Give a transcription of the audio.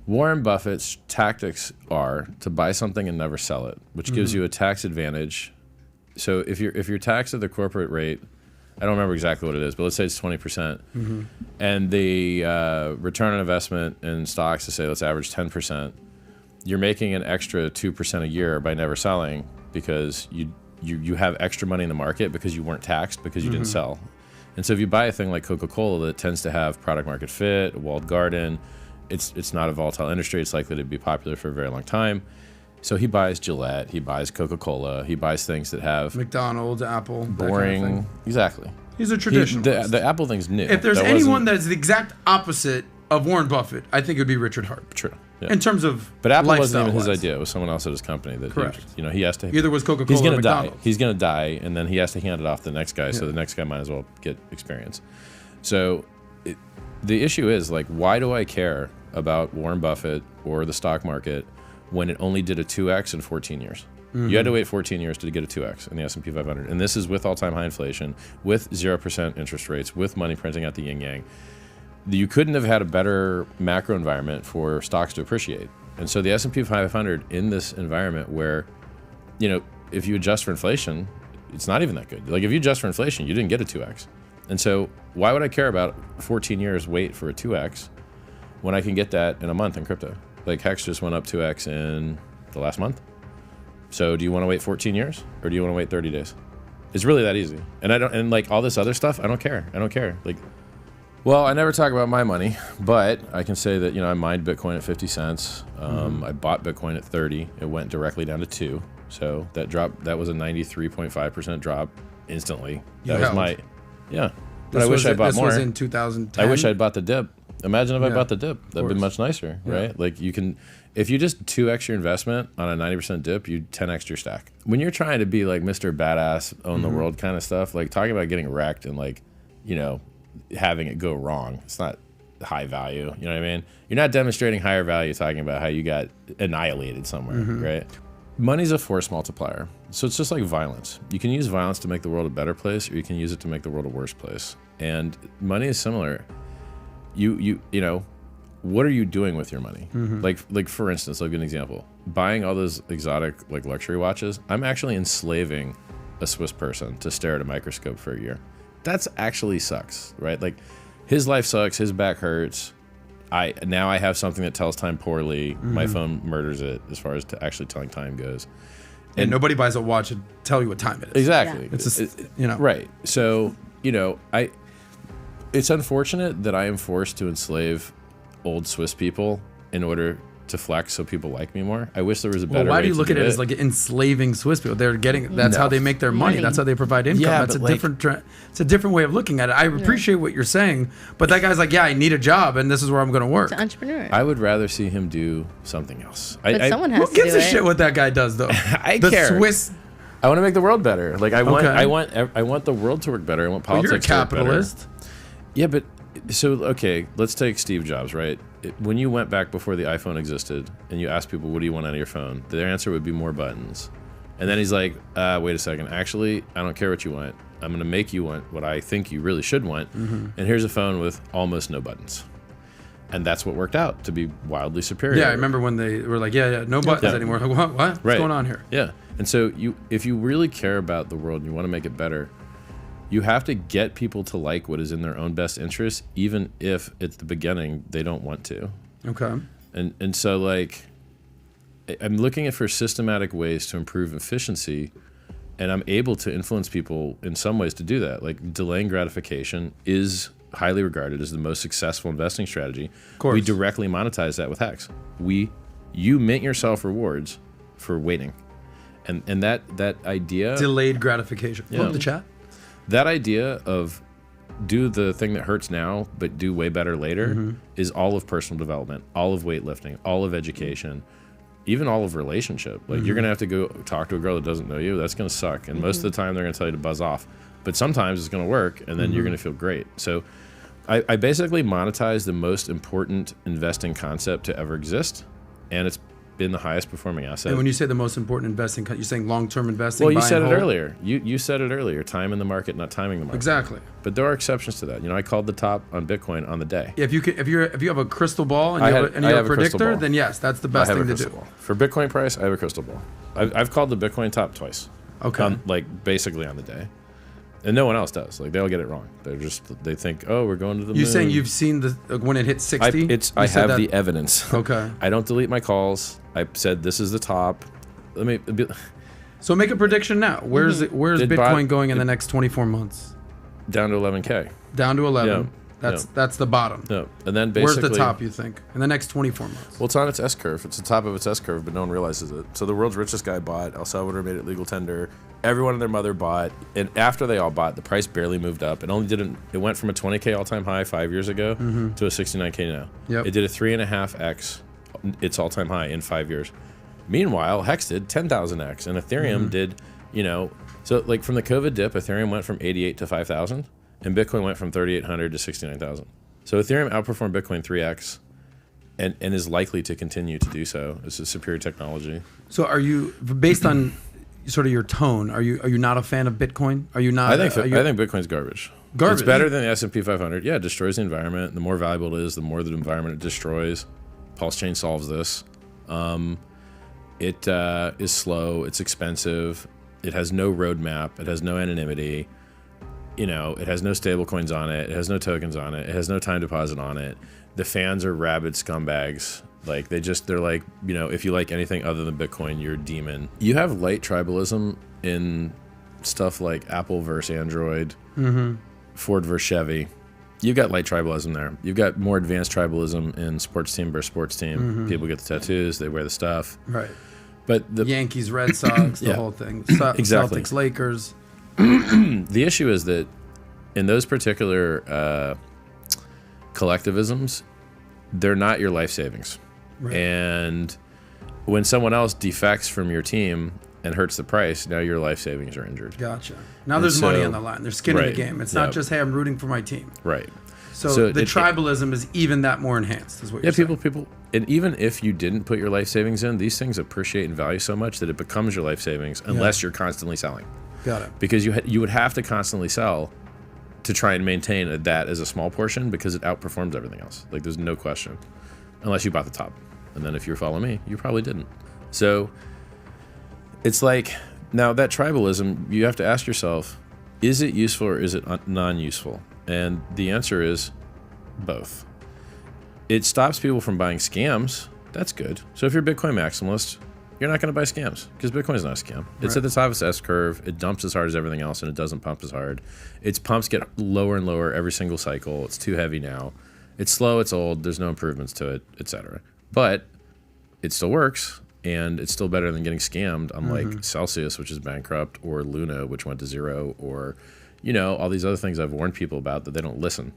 Warren Buffett's tactics are to buy something and never sell it, which gives you a tax advantage. So if you're taxed at the corporate rate, I don't remember exactly what it is, but let's say it's 20%, and the return on investment in stocks, to say let's average 10%, you're making an extra 2% a year by never selling because you have extra money in the market because you weren't taxed because you didn't sell. And so if you buy a thing like Coca-Cola that tends to have product market fit, a walled garden, it's not a volatile industry, it's likely to be popular for a very long time. So he buys Gillette, he buys Coca-Cola, he buys things that have McDonald's, Apple, boring, that kind of thing. Exactly. He's a traditionalist. The Apple thing's new. If there's anyone that's the exact opposite of Warren Buffett, I think it would be Richard Hart. True. Yeah. In terms of But Apple wasn't even his lifestyle-wise. idea. It was someone else at his company that Correct. he has to. Either was Coca-Cola He's or gonna die. McDonald's. He's gonna die, and then he has to hand it off to the next guy. So the next guy might as well get experience. So the issue is like, why do I care about Warren Buffett or the stock market when it only did a 2x in 14 years? You had to wait 14 years to get a 2x in the S&P 500, and this is with all-time high inflation, with 0% interest rates, with money printing out the yin-yang. You couldn't have had a better macro environment for stocks to appreciate. And so the S&P 500 in this environment where, if you adjust for inflation, it's not even that good. Like if you adjust for inflation, you didn't get a 2x. And so why would I care about 14 years wait for a 2x when I can get that in a month in crypto? Like Hex just went up 2x in the last month. So do you want to wait 14 years or do you want to wait 30 days? It's really that easy. And like all this other stuff, I don't care. Like, well, I never talk about my money, but I can say that, I mined Bitcoin at 50 cents. I bought Bitcoin at 30. It went directly down to 2. So that was a 93.5% drop instantly. That was my, yeah. But I wish I bought more. This was in 2010. I wish I'd bought the dip. Imagine if I bought the dip. That'd be much nicer, right? Like if you just 2x your investment on a 90% dip, you 10x your stack. When you're trying to be like Mr. Badass, own the world kind of stuff, like talking about getting wrecked and like, having it go wrong, it's not high value. You know what I mean? You're not demonstrating higher value talking about how you got annihilated somewhere, right? Money's a force multiplier. So it's just like violence. You can use violence to make the world a better place, or you can use it to make the world a worse place. And money is similar. What are you doing with your money? Like for instance, I'll give an example. Buying all those exotic like luxury watches, I'm actually enslaving a Swiss person to stare at a microscope for a year. That's actually sucks, right? Like his life sucks, his back hurts. Now I have something that tells time poorly. My phone murders it as far as actually telling time goes. And nobody buys a watch to tell you what time it is. Exactly. Yeah. It's just, Right. So, it's unfortunate that I am forced to enslave old Swiss people in order to flex so people like me more. I wish there was a better way. Why do you to look at it as like enslaving Swiss people? That's how they make their money. That's how they provide income. Yeah, that's it's a different way of looking at it. I appreciate what you're saying, but that guy's like, I need a job and this is where I'm going to work. It's an entrepreneur. I would rather see him do something else. But someone has Who to do gives a it. shit what that guy does though? I the care. Swiss. I want to make the world better. Like I want the world to work better. I want politics You're a capitalist. to work better. Yeah, but so okay, let's take Steve Jobs, right? When you went back before the iPhone existed and you asked people, what do you want out of your phone? Their answer would be more buttons. And then he's like, wait a second. Actually, I don't care what you want. I'm going to make you want what I think you really should want. And here's a phone with almost no buttons. And that's what worked out to be wildly superior. Yeah, I remember when they were like, no buttons anymore. Like, what? What's going on here? Yeah. And so if you really care about the world and you want to make it better, you have to get people to like what is in their own best interest, even if at the beginning they don't want to. Okay. And so like, I'm looking for systematic ways to improve efficiency, and I'm able to influence people in some ways to do that. Like delaying gratification is highly regarded as the most successful investing strategy. Of course. We directly monetize that with Hex. You mint yourself rewards for waiting. And that idea... Delayed gratification. Pull up the chat. That idea of do the thing that hurts now, but do way better later is all of personal development, all of weightlifting, all of education, even all of relationship. Like you're going to have to go talk to a girl that doesn't know you. That's going to suck. And most of the time they're going to tell you to buzz off. But sometimes it's going to work, and then you're going to feel great. So I basically monetize the most important investing concept to ever exist. And it's been the highest performing asset. And when you say the most important investing, you're saying long-term investing? Well, you said it hold? earlier. You said it earlier. Time in the market, not timing the market. Exactly. But there are exceptions to that. I called the top on Bitcoin on the day. If you have a crystal ball and you have a predictor, then yes, that's the best thing to do. Ball. For Bitcoin price, I have a crystal ball. I've called the Bitcoin top twice. Okay. Basically on the day. And no one else does. They all get it wrong. They think, oh, we're going to the moon. You're saying you've seen when it hit 60? I have the evidence. Okay. I don't delete my calls. I said this is the top. So make a prediction now. Where's Bitcoin going in the next 24 months? Down to 11K. Down to 11. Yeah. That's the bottom. No. And then basically, where's the top, you think, in the next 24 months? Well, it's on its S curve. It's the top of its S curve, but no one realizes it. So the world's richest guy bought. El Salvador made it legal tender. Everyone and their mother bought. And after they all bought, the price barely moved up. It went from a 20K all-time high 5 years ago to a 69K now. Yep. It did a 3.5x its all-time high in 5 years. Meanwhile, Hex did 10,000x, and Ethereum did, so from the COVID dip, Ethereum went from 88 to 5,000, and Bitcoin went from 3,800 to 69,000. So Ethereum outperformed Bitcoin 3x, and is likely to continue to do so. It's a superior technology. So are you, based on sort of your tone, are you not a fan of Bitcoin? Are you not? I think Bitcoin's garbage. Garbage. It's better than the S&P 500. Yeah, it destroys the environment. The more valuable it is, the more the environment it destroys. Pulsechain solves this. It is slow. It's expensive. It has no roadmap. It has no anonymity. It has no stable coins on it. It has no tokens on it. It has no time deposit on it. The fans are rabid scumbags. They're like, if you like anything other than Bitcoin, you're a demon. You have light tribalism in stuff like Apple versus Android, Ford versus Chevy. You've got light tribalism there. You've got more advanced tribalism in sports team versus sports team. People get the tattoos, they wear the stuff. Right. But the Yankees, Red Sox, the whole thing. Exactly. Celtics, Lakers. The issue is that in those particular collectivisms, they're not your life savings. Right. And when someone else defects from your team and hurts the price, now your life savings are injured. Gotcha. Now there's money on the line. There's skin in the game. It's not just, hey, I'm rooting for my team. Right. So the tribalism is even that more enhanced, is what you're saying. People, and even if you didn't put your life savings in, these things appreciate and value so much that it becomes your life savings unless you're constantly selling. Got it. Because you would have to constantly sell to try and maintain that as a small portion because it outperforms everything else. There's no question. Unless you bought the top. And then if you're following me, you probably didn't. So it's now that tribalism, you have to ask yourself, is it useful or is it non-useful? And the answer is both. It stops people from buying scams. That's good. So if you're a Bitcoin maximalist, you're not going to buy scams because Bitcoin is not a scam. It's at the top of its S curve. It dumps as hard as everything else, and it doesn't pump as hard. Its pumps get lower and lower every single cycle. It's too heavy now. It's slow. It's old. There's no improvements to it, etc. But it still works, and it's still better than getting scammed, unlike Celsius, which is bankrupt, or Luna, which went to zero, or all these other things I've warned people about that they don't listen.